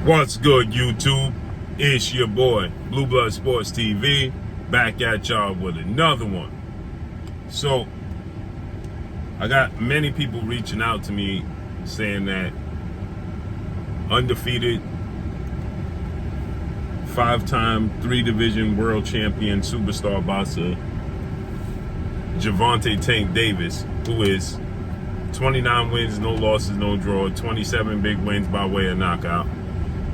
What's good, YouTube? It's your boy, Blue Blood Sports TV, back at y'all with another one. So, I got many people reaching out to me saying that undefeated, 5-time 3-division world champion superstar boxer Gervonta Tank Davis, who is 29 wins, no losses, no draw, 27 big wins by way of knockout.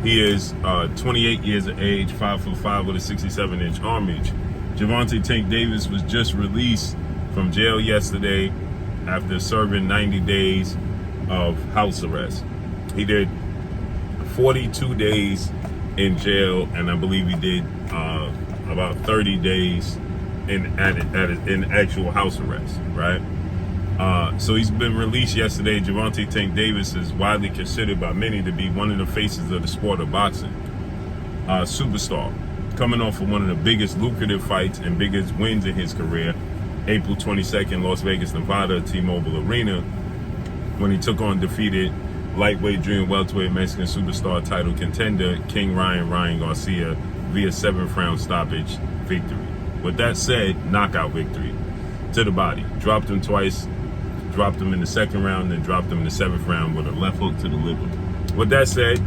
He is 28 years of age, 5'5" with a 67-inch arm reach. Gervonta Tank Davis was just released from jail yesterday after serving 90 days of house arrest. He did 42 days in jail, and I believe he did about 30 days in actual house arrest, right? So he's been released yesterday. Gervonta Tank Davis is widely considered by many to be one of the faces of the sport of boxing. Superstar, coming off of one of the biggest lucrative fights and biggest wins in his career, April 22nd, Las Vegas, Nevada, T-Mobile Arena, when he took on defeated lightweight junior welterweight Mexican superstar title contender King Ryan Garcia via 7th round stoppage victory. With that said, knockout victory to the body. Dropped him twice, dropped him in the 2nd round, then dropped him in the 7th round with a left hook to the liver. With that said,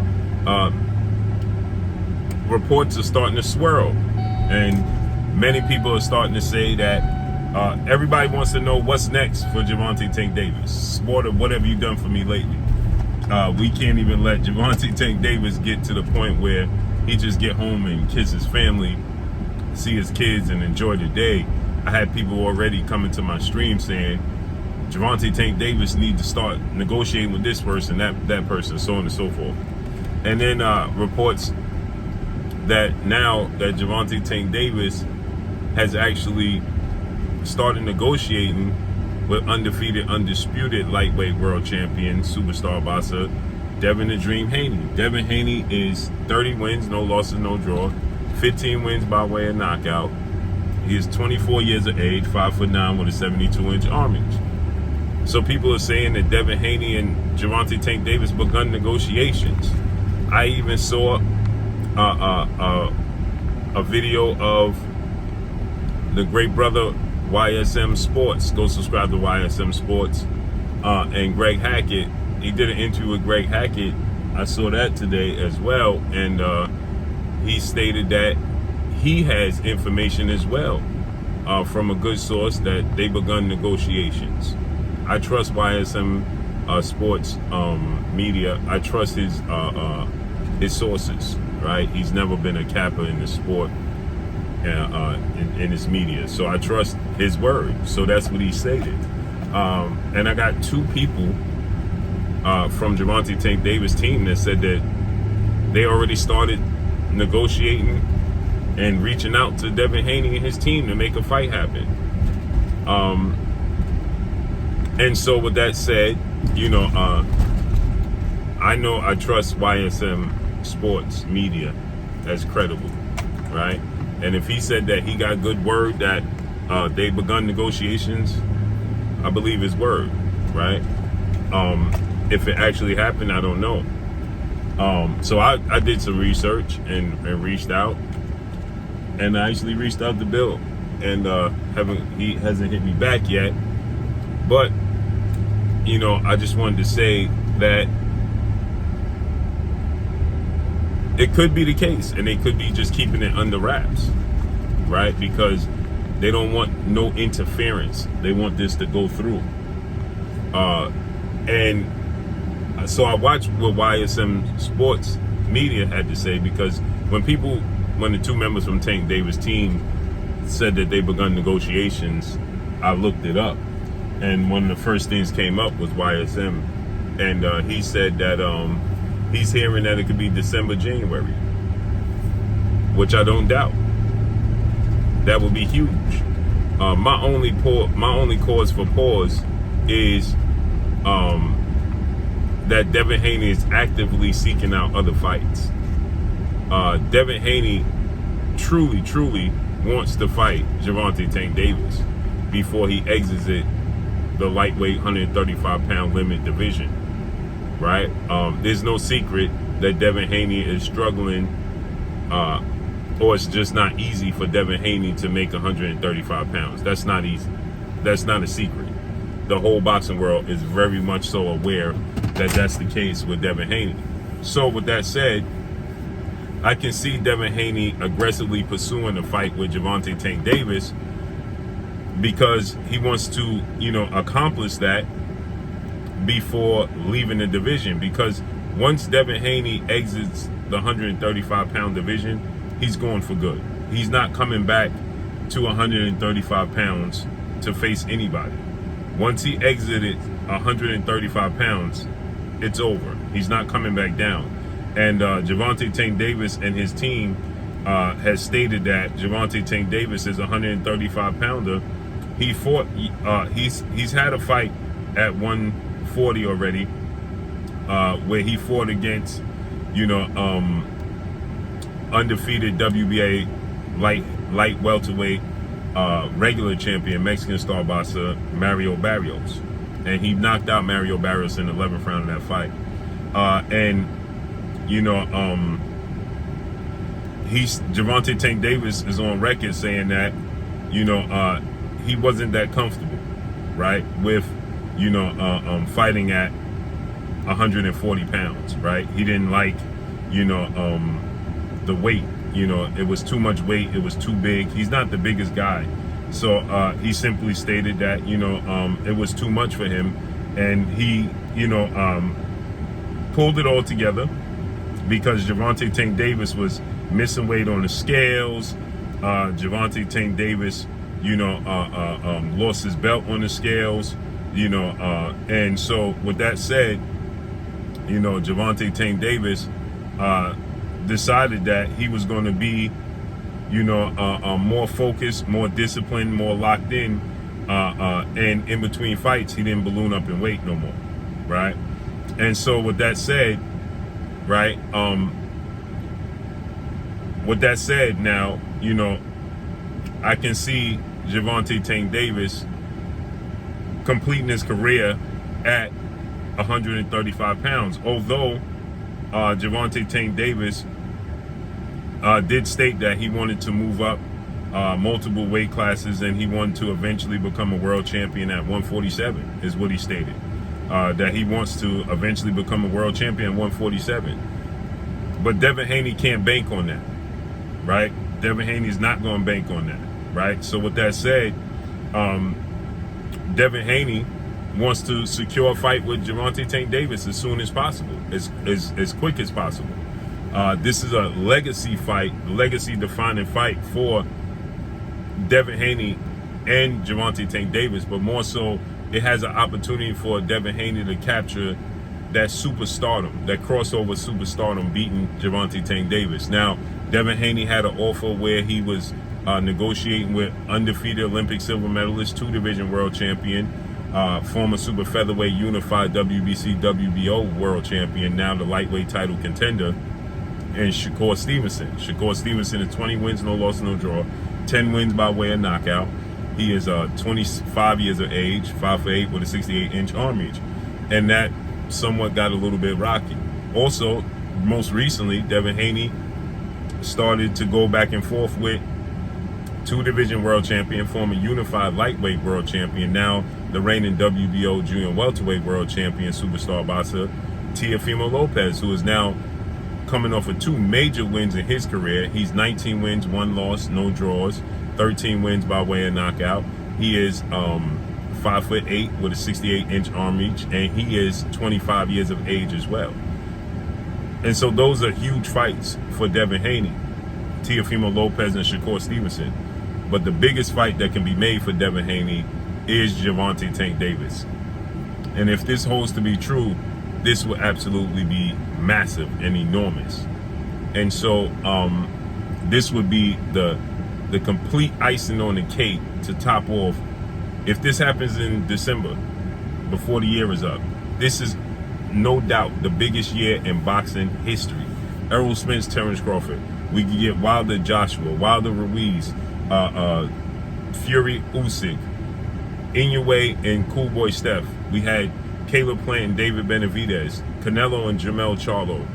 reports are starting to swirl, and many people are starting to say that everybody wants to know what's next for Gervonta Tank Davis. Sport of whatever you've done for me lately. We can't even let Gervonta Tank Davis get to the point where he just get home and kiss his family, see his kids, and enjoy the day. I had people already coming to my stream saying Gervonta Tank Davis needs to start negotiating with this person, that person, so on and so forth. And then reports that now that Gervonta Tank Davis has actually started negotiating with undefeated, undisputed lightweight world champion, superstar boxer, Devin the Dream Haney. Devin Haney is 30 wins, no losses, no draw, 15 wins by way of knockout. He is 24 years of age, 5'9" with a 72-inch arm reach. So people are saying that Devin Haney and Gervonta Tank Davis begun negotiations. I even saw a video of the great brother YSM Sports. Go subscribe to YSM Sports. And Greg Hackett, he did an interview with Greg Hackett. I saw that today as well. And he stated that he has information as well from a good source that they begun negotiations. I trust YSM Sports media. I trust his sources, right? He's never been a capper in the sport in his media. So I trust his word. So that's what he stated. And I got 2 people from Gervonta Tank Davis' team that said that they already started negotiating and reaching out to Devin Haney and his team to make a fight happen. And so with that said, I trust YSM Sports media as credible, right? And if he said that he got good word that they begun negotiations, I believe his word, right? If it actually happened, I don't know. So I did some research and reached out. And I actually reached out to Bill, and he hasn't hit me back yet. But I just wanted to say that it could be the case, and they could be just keeping it under wraps, right? Because they don't want no interference. They want this to go through. And so I watched what YSM Sports media had to say, because when the 2 members from Tank Davis' team said that they begun negotiations, I looked it up, and one of the first things came up was YSM, and he said that he's hearing that it could be December, January, which I don't doubt. That would be huge. My only cause for pause is that Devin Haney is actively seeking out other fights. Devin Haney truly wants to fight Gervonta Tank Davis before he exits the lightweight 135-pound limit division, right? There's no secret that Devin Haney is struggling, or it's just not easy for Devin Haney to make 135 pounds. That's not easy. That's not a secret. The whole boxing world is very much so aware that that's the case with Devin Haney. So with that said, I can see Devin Haney aggressively pursuing a fight with Gervonta Tank Davis because he wants to, accomplish that before leaving the division. Because once Devin Haney exits the 135-pound division, he's going for good. He's not coming back to 135 pounds to face anybody. Once he exited 135 pounds, it's over. He's not coming back down. And Gervonta Tank Davis and his team has stated that Gervonta Tank Davis is a 135-pounder. He fought. He's had a fight at 140 already, where he fought against, undefeated WBA light welterweight regular champion Mexican star boxer Mario Barrios, and he knocked out Mario Barrios in the 11th round of that fight. Gervonta Tank Davis is on record saying that, he wasn't that comfortable, right, with, fighting at 140 pounds, right? He didn't like, the weight. It was too much weight. It was too big. He's not the biggest guy. So he simply stated that, it was too much for him. And he, pulled it all together because Gervonta Tank Davis was missing weight on the scales. Gervonta Tank Davis, lost his belt on the scales, and so with that said, Gervonta Tank Davis decided that he was going to be, more focused, more disciplined, more locked in, and in between fights, he didn't balloon up in weight no more, right? And so with that said, right, with that said, now, I can see Gervonta Tank Davis completing his career at 135 pounds. Although Gervonta Tank Davis did state that he wanted to move up multiple weight classes and he wanted to eventually become a world champion at 147, is what he stated. That he wants to eventually become a world champion at 147. But Devin Haney can't bank on that, right? Devin Haney's not going to bank on that, right? So with that said, Devin Haney wants to secure a fight with Gervonta Tank Davis as soon as possible, as quick as possible. This is a legacy fight, legacy-defining fight for Devin Haney and Gervonta Tank Davis, but more so, it has an opportunity for Devin Haney to capture that superstardom, that crossover superstardom, beating Gervonta Tank Davis. Now, Devin Haney had an offer where he was negotiating with undefeated Olympic silver medalist, two-division world champion, former super featherweight unified WBC, WBO world champion, now the lightweight title contender, and Shakur Stevenson. Shakur Stevenson is 20 wins, no loss, no draw, 10 wins by way of knockout. He is 25 years of age, 5'8" with a 68-inch arm reach. And that somewhat got a little bit rocky. Also, most recently, Devin Haney started to go back and forth with two-division world champion, former unified lightweight world champion, now the reigning WBO junior welterweight world champion, superstar boxer, Teofimo Lopez, who is now coming off of two major wins in his career. He's 19 wins, 1 loss, no draws, 13 wins by way of knockout. He is 5'8" with a 68-inch arm reach, and he is 25 years of age as well. And so those are huge fights for Devin Haney, Teofimo Lopez and Shakur Stevenson. But the biggest fight that can be made for Devin Haney is Gervonta Tank Davis. And if this holds to be true, this will absolutely be massive and enormous. And so this would be the complete icing on the cake to top off. If this happens in December, before the year is up, this is no doubt the biggest year in boxing history. Errol Spence, Terrence Crawford. We could get Wilder Joshua, Wilder Ruiz, Fury Usyk, Inoue and Cool Boy Steph. We had Caleb Plant and David Benavidez, Canelo and Jermell Charlo,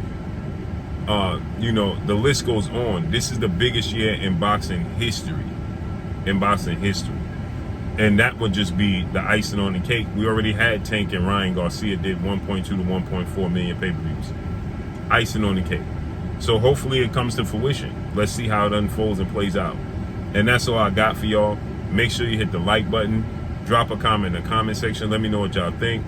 You know, the list goes on. This is the biggest year in boxing history. And that would just be the icing on the cake. We already had Tank and Ryan Garcia did 1.2 to 1.4 million pay-per-views. Icing on the cake. So hopefully it comes to fruition. Let's see how it unfolds and plays out. And that's all I got for y'all. Make sure you hit the like button. Drop a comment in the comment section. Let me know what y'all think.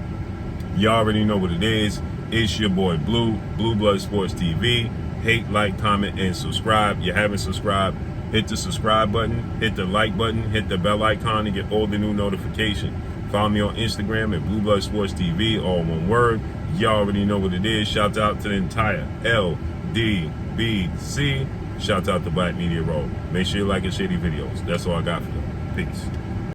Y'all already know what it is. It's your boy Blue Blood Sports TV. Hate, like, comment, and subscribe. You haven't subscribed, hit the subscribe button, hit the like button, hit the bell icon to get all the new notifications. Follow me on Instagram at Blue Blood Sports TV, all one word. Y'all already know what it is. Shout out to the entire LDBC. Shout out to Black Media Roll. Make sure you like and share these videos. That's all I got for you. Peace.